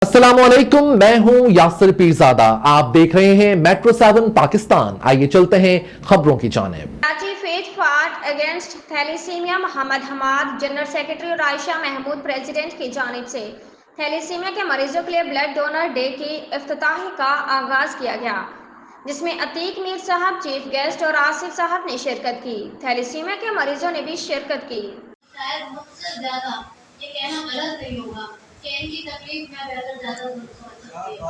अस्सलामुअलैकुम, मैं हूं यासिर पीरजादा। आप देख रहे हैं मेट्रो 7 पाकिस्तान। आइए चलते हैं खबरों की जानिब। कराची फेज fight against thalassemia Mohammad Hamad general secretary और आयशा महमूद प्रेसिडेंट की जानिब से थैलेसीमिया के मरीजों के लिए ब्लड डोनर डे की इफ्तिताही का आगाज किया गया, जिसमें अतीक मीर साहब चीफ गेस्ट और आसिफ साहब ने शिरकत की। थैलेसीमिया के मरीजों ने भी शिरकत की। शायद मुझसे ज्यादा ये कहना गलत नहीं होगा कि इनकी तकलीफ मैं बेहतर ज्यादा समझ सकती हूँ।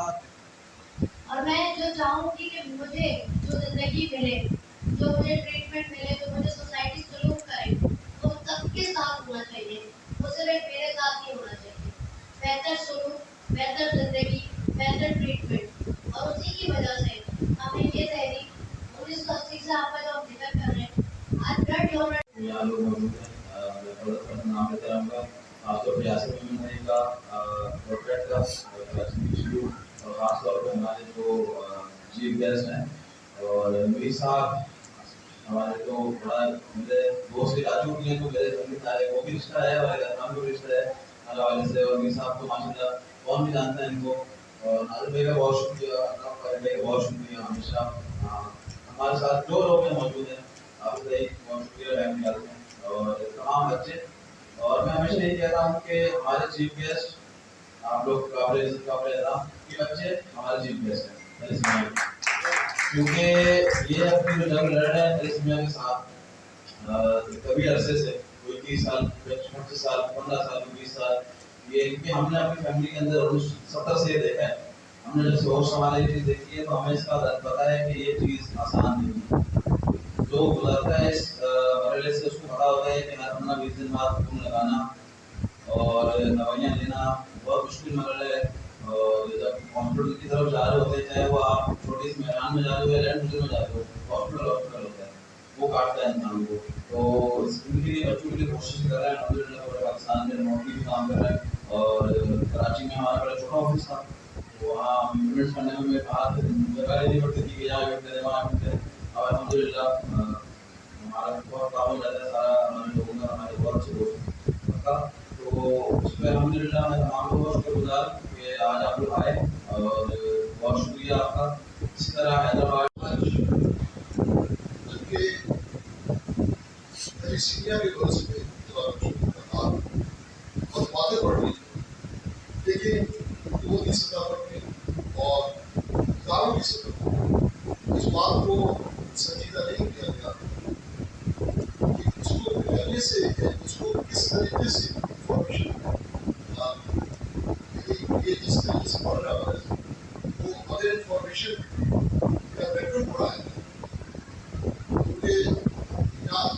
और मैं जो चाहूँगी कि मुझे जो जिंदगी मिले, जो मुझे ट्रीटमेंट मिले, जो मुझे सोसाइटी सलूट करे, वो सबके साथ होना चाहिए, वो सिर्फ मेरे साथ नहीं होना चाहिए। बेहतर सलूट, बेहतर जिंदगी, बेहतर ट्रीटमेंट, और उसी की वजह से हमें ये तहरीक 1980 से आपका जो हम जिक्र कर रहे हैं, आज ब्लड डोनर नाम लेते रहूँगा। खासतौर पर यासिर मेमन का प्रोजेक्ट का इंस्टीट्यूट और खासतौर पर हमारे जो चीफ गेस्ट हैं और मेरी साहब हमारे तो बड़ा मेरे दोस्त के राजू के लिए तो मेरे फैमिली वो भी रिश्ता है और हम भी रिश्ता है हर हवाले से। और मेरी साहब तो माशाल्लाह कौन भी जानता है इनको। और नादिर भाई का बहुत शुक्रिया, अल्लाह भाई का बहुत शुक्रिया। हमेशा हमारे साथ जो लोग हैं मौजूद हैं, आप बहुत शुक्रिया फैमिली वाले हैं और तमाम बच्चे। और मैं हमेशा ये कहता हूँ कि हमारे चीफ गेस्ट आप लोग काबिल कि बच्चे हमारे चीफ गेस्ट हैं, क्योंकि ये अपनी जो जंग लड़ रहे हैं थैलेसीमिया के साथ कभी अरसे से, कोई 30 साल 25 साल 15 साल 20 साल, ये इनके हमने अपनी फैमिली के अंदर 70 से देखा है। हमने जब सोच हमारी चीज़ देखी है तो हमें इसका पता है कि ये चीज़ आसान नहीं है। जो गुजरता है इस मरहले से उसको पता होता है कि हर 15-20 दिन बाद खून लगाना और दवाइयाँ लेना बहुत मुश्किल मरहला है। और जब हॉस्पिटल की तरफ जा रहे होते हैं, चाहे वो आप छोटी सी मैदान में जा रहे हो या लैंड में जा रहे हो, हॉस्पिटल होता है, वो काटता है इंसान को। तो इनके लिए बच्चों के लिए कोशिश कर रहे हैं अल्हम्दुलिल्लाह, पूरे पाकिस्तान में रिमोटली भी काम कर रहे हैं। और कराची में हमारा बड़ा छोटा ऑफिस था, तो वहाँ इवेंट्स करने में हमें बाहर जगह नहीं पड़ती थी कि यहाँ इवेंट करें वहाँ इवेंट करें। और अल्हम्दुलिल्लाह हमारा बहुत काम रहता है सारा हमारे लोगों का, हमारे बहुत अच्छे दोस्त का। तो उस पर अल्हम्दुलिल्लाह मैं तमाम लोगों का शुक्रगुजार कि आज आप लोग आए और बहुत शुक्रिया आपका। इसी तरह हैदराबाद थैलेसीमिया के वर्ष में बहुत बातें बढ़ रही, लेकिन वो की सतह पर नहीं और कानून की सतह पर इस बात को संजीदा नहीं किया गया कि इसको करने से इसको किस तरीके से इंफॉर्मेशन ये जिस तरीके से बढ़ रहा है वो अदर इंफॉर्मेशन का बेटर पड़ा है। क्योंकि यहाँ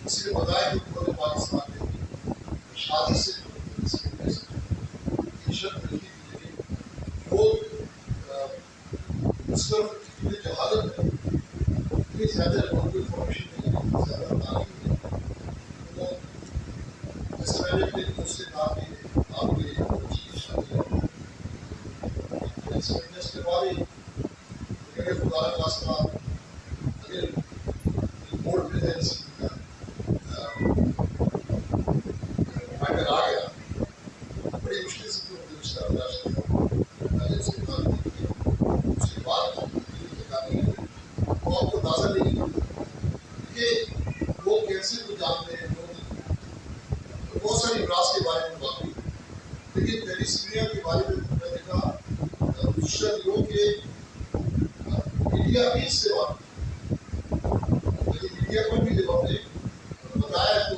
किसी ने बताया कि पूरे पाकिस्तान में शादी से शर्त रखी थी, लेकिन वो उस तरफ की जो हालत है इतनी ज़्यादा इंफॉर्मेशन नहीं है, ज़्यादा तालीम नहीं है। तो जैसे मैंने अपने दूसरे कहा कि आपने बच्ची की शादी के बारे में खुदा का वास्ता अगर बोर्ड में है अगर आ गया बड़ी मुश्किल से तो रिश्ता बर्दाश्त किया उसके बाद वो आपको ताज़ा नहीं कि वो कैंसर को जानते हैं लोग, बहुत सारी इमराज के बारे में बात हुई, लेकिन थैलेसीमिया के बारे में मैंने कहा दूसरा लोगों के मीडिया भी इससे बात, लेकिन मीडिया को भी जब हमने बताया तो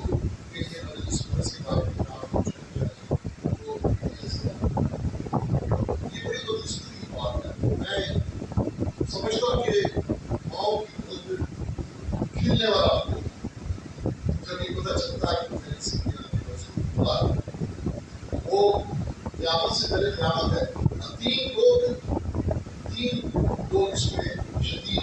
समझता हूँ कि माओ की खिलने वाला जब ये पता चलता है कि वो क़यामत से पहले क़यामत है। तीन लोग इसमें शदीद